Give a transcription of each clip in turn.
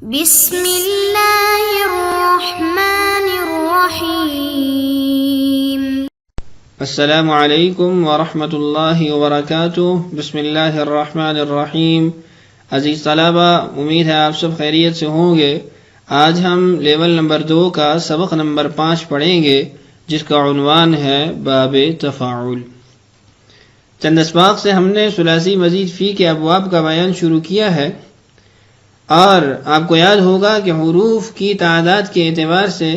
بسم اللہ الرحمن الرحیم۔ السلام علیکم ورحمۃ اللہ وبرکاتہ۔ بسم اللہ الرحمن الرحیم۔ عزیز طلبہ، امید ہے آپ سب خیریت سے ہوں گے۔ آج ہم لیول نمبر 2 کا سبق نمبر 5 پڑھیں گے، جس کا عنوان ہے باب تفاعل۔ چند اسباق سے ہم نے ثلاثی مزید فی کے ابواب کا بیان شروع کیا ہے، اور آپ کو یاد ہوگا کہ حروف کی تعداد کے اعتبار سے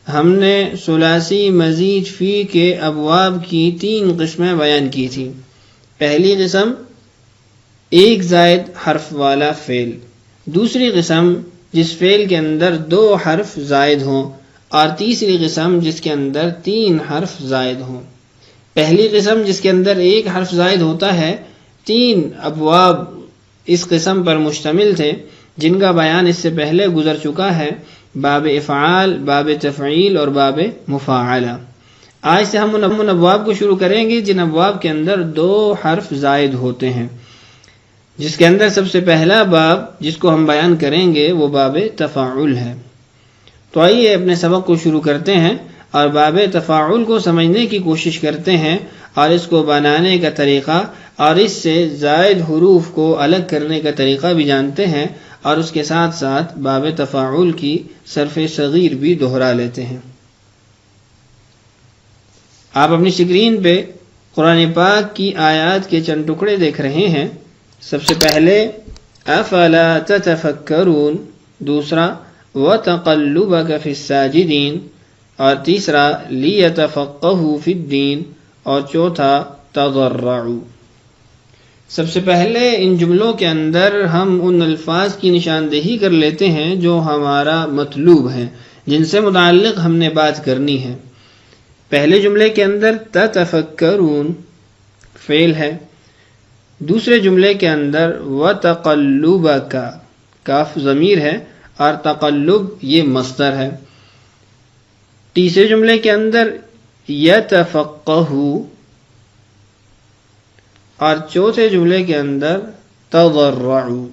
ہم نے ثلاثی مزید فی کے ابواب کی 3 قسمیں بیان کی تھیں۔ پہلی قسم ایک زائد حرف والا فعل، دوسری قسم جس فعل کے اندر 2 حرف زائد ہوں، اور تیسری قسم جس کے اندر 3 حرف زائد ہوں۔ پہلی قسم جس کے اندر 1 حرف زائد ہوتا ہے، 3 ابواب اس قسم پر مشتمل تھے، جن کا بیان اس سے پہلے گزر چکا ہے، باب افعال، باب تفعیل اور باب مفاعلہ۔ آج سے ہم ان ابواب کو شروع کریں گے جن ابواب کے اندر 2 حرف زائد ہوتے ہیں، جس کے اندر سب سے پہلا باب جس کو ہم بیان کریں گے وہ باب تفاعل ہے۔ تو آئیے اپنے سبق کو شروع کرتے ہیں اور باب تفاعل کو سمجھنے کی کوشش کرتے ہیں، اور اس کو بنانے کا طریقہ اور اس سے زائد حروف کو الگ کرنے کا طریقہ بھی جانتے ہیں، اور اس کے ساتھ ساتھ باب تفاعل کی صرف صغیر بھی دہرا لیتے ہیں۔ آپ اپنی اسکرین پہ قرآن پاک کی آیات کے چند ٹکڑے دیکھ رہے ہیں۔ سب سے پہلے افلا تتفکرون، دوسرا وتقلبک فی الساجدین، اور تیسرا لیتفقہوا فی الدین، اور چوتھا تضرعوا۔ سب سے پہلے ان جملوں کے اندر ہم ان الفاظ کی نشاندہی کر لیتے ہیں جو ہمارا مطلوب ہے، جن سے متعلق ہم نے بات کرنی ہے۔ پہلے جملے کے اندر تتفکرون فعل ہے، دوسرے جملے کے اندر وتقلبک، کاف ضمیر ہے، اور تقلب یہ مصدر ہے۔ تیسرے جملے کے اندر یتفقہوا، اور چوتھے جملے کے اندر تضرعوا۔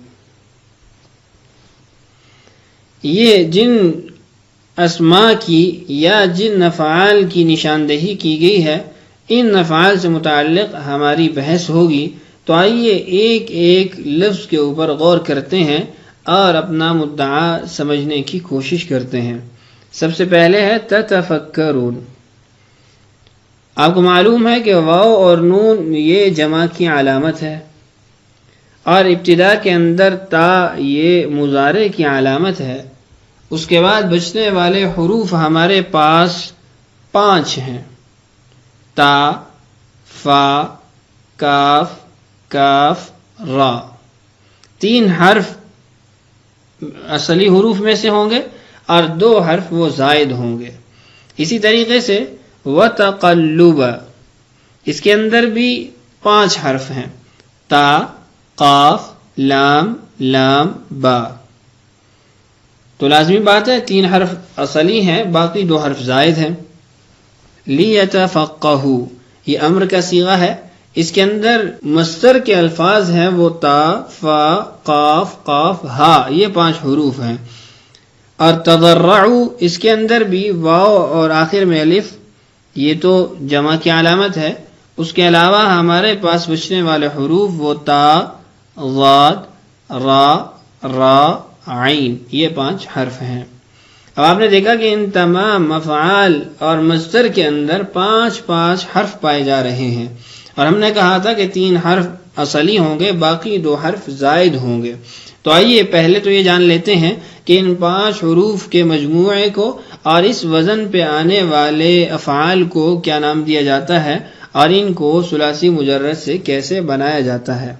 یہ جن اسماء کی یا جن افعال کی نشاندہی کی گئی ہے، ان افعال سے متعلق ہماری بحث ہوگی۔ تو آئیے ایک ایک لفظ کے اوپر غور کرتے ہیں اور اپنا مدعا سمجھنے کی کوشش کرتے ہیں۔ سب سے پہلے ہے تتفکرون۔ آپ کو معلوم ہے کہ واو اور نون یہ جمع کی علامت ہے، اور ابتدا کے اندر تا یہ مضارع کی علامت ہے۔ اس کے بعد بچنے والے حروف ہمارے پاس 5 ہیں، تا، فا، کاف، کاف، را۔ 3 حرف اصلی حروف میں سے ہوں گے اور 2 حرف وہ زائد ہوں گے۔ اسی طریقے سے وتقلب، اس کے اندر بھی 5 حرف ہیں، تا، قاف، لام، لام، با۔ تو لازمی بات ہے 3 حرف اصلی ہیں، باقی 2 حرف زائد ہیں۔ لیتفقہوا، یہ امر کا صیغہ ہے، اس کے اندر مصدر کے الفاظ ہیں وہ تا، فا، قاف، قاف، ہا، یہ 5 حروف ہیں۔ اور تضرعوا، اس کے اندر بھی واو اور آخر میں الف، یہ تو جمع کی علامت ہے۔ اس کے علاوہ ہمارے پاس بچنے والے حروف وہ تا، ضاد، را، را، عین، یہ 5 حرف ہیں۔ اب آپ نے دیکھا کہ ان تمام افعال اور مصدر کے اندر 5 حرف پائے جا رہے ہیں، اور ہم نے کہا تھا کہ 3 حرف اصلی ہوں گے، باقی 2 حرف زائد ہوں گے۔ تو آئیے پہلے تو یہ جان لیتے ہیں کہ ان 5 حروف کے مجموعے کو اور اس وزن پہ آنے والے افعال کو کیا نام دیا جاتا ہے، اور ان کو ثلاثی مجرد سے کیسے بنایا جاتا ہے۔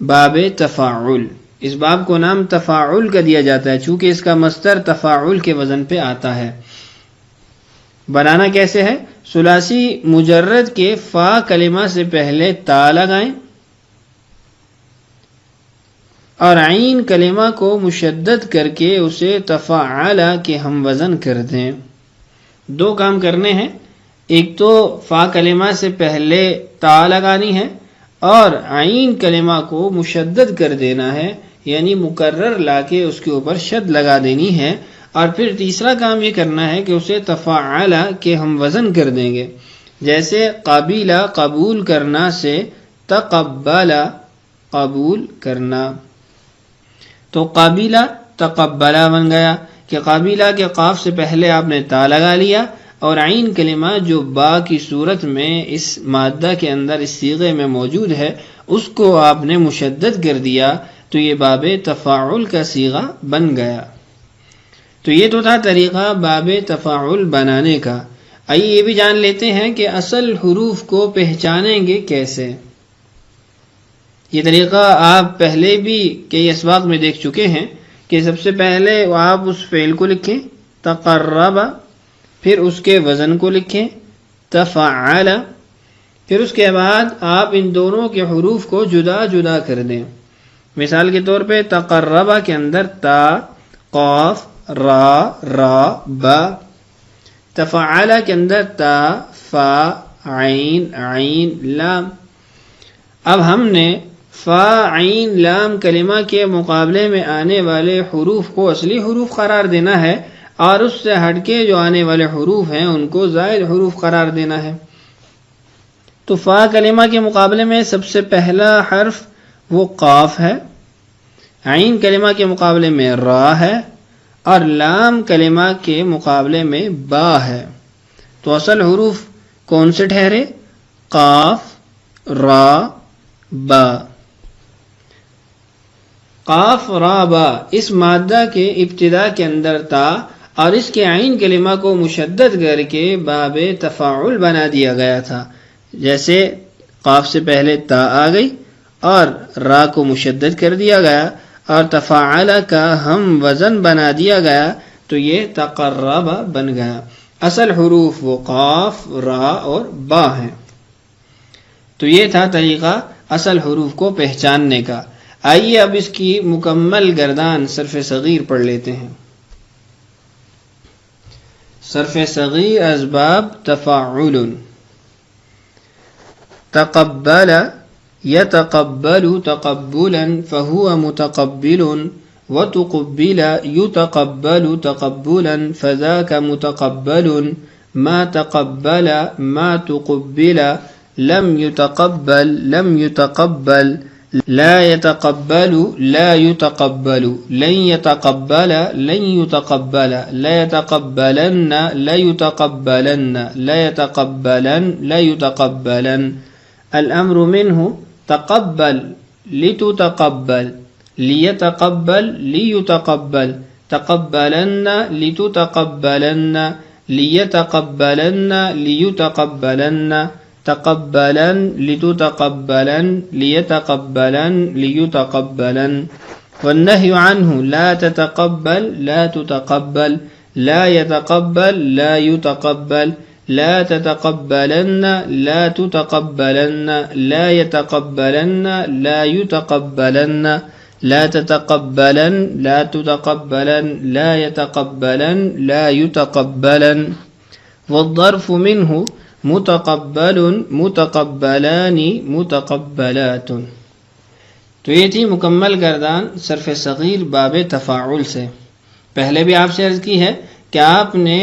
باب تفاعل، اس باب کو نام تفاعل کا دیا جاتا ہے چونکہ اس کا مصدر تفاعل کے وزن پہ آتا ہے۔ بنانا کیسے ہے؟ ثلاثی مجرد کے فا کلمہ سے پہلے تا لگائیں، اور عین کلمہ کو مشدد کر کے اسے تفاعل کے ہم وزن کر دیں۔ 2 کام کرنے ہیں، ایک تو فا کلمہ سے پہلے تا لگانی ہے، اور عین کلمہ کو مشدد کر دینا ہے یعنی مکرر لا کے اس کے اوپر شد لگا دینی ہے. اور پھر تیسرا کام یہ کرنا ہے کہ اسے تفعل کے ہم وزن کر دیں گے. جیسے قبیلہ قبول کرنا سے تقبل قبول کرنا، تو قبیلہ تقبلہ بن گیا کہ قبیلہ کے قاف سے پہلے آپ نے تا لگا لیا، اور عین کلمہ جو با کی صورت میں اس مادہ کے اندر اس صیغے میں موجود ہے اس کو آپ نے مشدد کر دیا، تو یہ باب تفاعل کا صیغہ بن گیا. تو یہ تو تھا طریقہ باب تفاعل بنانے کا. آئیے یہ بھی جان لیتے ہیں کہ اصل حروف کو پہچانیں گے کیسے. یہ طریقہ آپ پہلے بھی کئی اسباق میں دیکھ چکے ہیں کہ سب سے پہلے آپ اس فعل کو لکھیں تقرب، پھر اس کے وزن کو لکھیں تفعل، پھر اس کے بعد آپ ان دونوں کے حروف کو جدا جدا کر دیں. مثال کے طور پہ تقربہ کے اندر تا، قاف، را، با. تفعل کے اندر تا، فا، عین، لام. اب ہم نے فا، عین، لام کلمہ کے مقابلے میں آنے والے حروف کو اصلی حروف قرار دینا ہے، اور اس سے ہٹ کے جو آنے والے حروف ہیں ان کو زائد حروف قرار دینا ہے. تو فا کلمہ کے مقابلے میں سب سے پہلا حرف وہ قاف ہے، عین کلمہ کے مقابلے میں را ہے، اور لام کلمہ کے مقابلے میں با ہے. تو اصل حروف کون سے ٹھہرے؟ قاف، را، با. قاف، را، با اس مادہ کے ابتدا کے اندر تا اور اس کے عین کلمہ کو مشدد کر کے باب تفاعل بنا دیا گیا تھا. جیسے قاف سے پہلے تا آ گئی اور را کو مشدد کر دیا گیا اور تفاعل کا ہم وزن بنا دیا گیا، تو یہ تقرب بن گیا. اصل حروف وہ قاف، را اور با ہیں. تو یہ تھا طریقہ اصل حروف کو پہچاننے کا. آئیے اب اس کی مکمل گردان صرف صغیر پڑھ لیتے ہیں. صرف صغیر اسباب تفاعل: تقبل يتقبل تقبلا فهو متقبل، وتقبل يتقبل تقبلا فذاك متقبل، ما تقبل ما تقبل، لم يتقبل لم يتقبل، لا يتقبل لا يتقبل، لن يتقبل لن يتقبل، لا يتقبلن لا يتقبلن، لا يتقبلن لا يتقبلن. الامر منه تقبل لتتقبل، ليتقبل ليتقبل، تقبلن لتتقبلن، ليتقبلن ليتقبلن، تقبلن لتتقبلن، ليتقبلن ليتقبلن. والنهي عنه لا تتقبل لا تتقبل، لا يتقبل لا يتقبل، لا تتقبلن لا تتقبلن، لا يتقبلن لا يتقبلن، لا تتقبلن لا تتقبلن، لا يتقبلن لا يتقبلن. والظرف منه متقبل متقبلان متقبلات. تو یہ تھی مکمل گردان صرف صغیر باب تفاعل سے. پہلے بھی آپ سے عرض کی ہے کہ آپ نے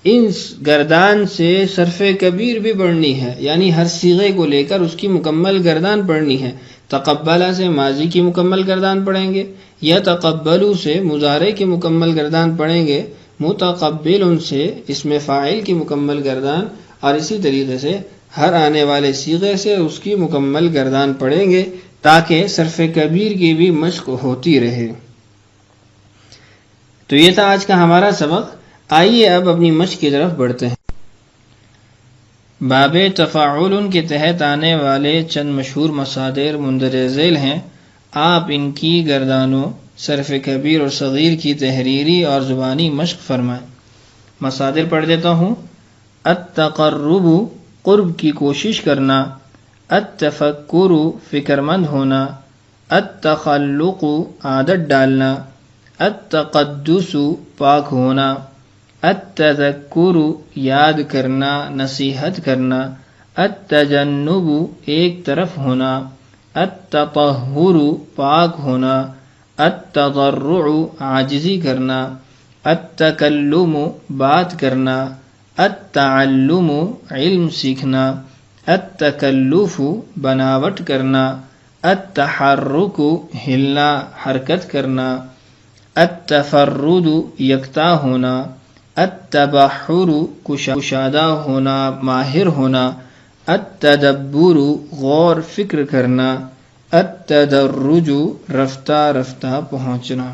ان گردان سے صرف کبیر بھی پڑھنی ہے، یعنی ہر صیغے کو لے کر اس کی مکمل گردان پڑھنی ہے. تقبلہ سے ماضی کی مکمل گردان پڑھیں گے، یا تقبلو سے مضارع کی مکمل گردان پڑھیں گے، متقبل سے اسم فاعل کی مکمل گردان، اور اسی طریقے سے ہر آنے والے صیغے سے اس کی مکمل گردان پڑھیں گے تاکہ صرف کبیر کی بھی مشق ہوتی رہے. تو یہ تھا آج کا ہمارا سبق. آئیے اب اپنی مشق کی طرف بڑھتے ہیں. باب تفاعل کے تحت آنے والے چند مشہور مصادر مندرجہ ذیل ہیں. آپ ان کی گردانوں صرف کبیر اور صغیر کی تحریری اور زبانی مشق فرمائیں. مصادر پڑھ دیتا ہوں. التقرب قرب کی کوشش کرنا، التفکر فکر مند ہونا، التخلق عادت ڈالنا، التقدس پاک ہونا، التذکر یاد کرنا نصیحت کرنا، التجنب ایک طرف ہونا، التطہر پاک ہونا، التضرع عاجزی کرنا، التکلم بات کرنا، التعلم علم سیکھنا، التکلف بناوٹ کرنا، التحرک ہلنا حرکت کرنا، التفرد یکتا ہونا، التبحر کشادہ ہونا ماہر ہونا، التدبر غور فکر کرنا، التدرج رفتہ رفتہ پہنچنا۔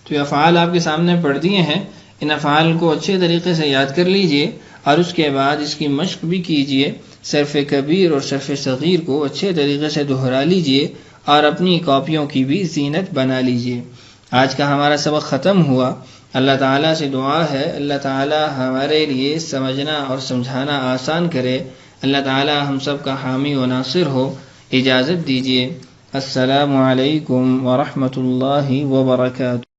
تو یہ افعال آپ کے سامنے پڑھ دیے ہیں، ان افعال کو اچھے طریقے سے یاد کر لیجئے اور اس کے بعد اس کی مشق بھی کیجئے، صرف کبیر اور صرف صغیر کو اچھے طریقے سے دہرا لیجئے اور اپنی کاپیوں کی بھی زینت بنا لیجئے۔ آج کا ہمارا سبق ختم ہوا۔ اللہ تعالیٰ سے دعا ہے اللہ تعالیٰ ہمارے لیے سمجھنا اور سمجھانا آسان کرے۔ اللہ تعالیٰ ہم سب کا حامی و ناصر ہو۔ اجازت دیجیے۔ السلام علیکم ورحمۃ اللہ وبرکاتہ۔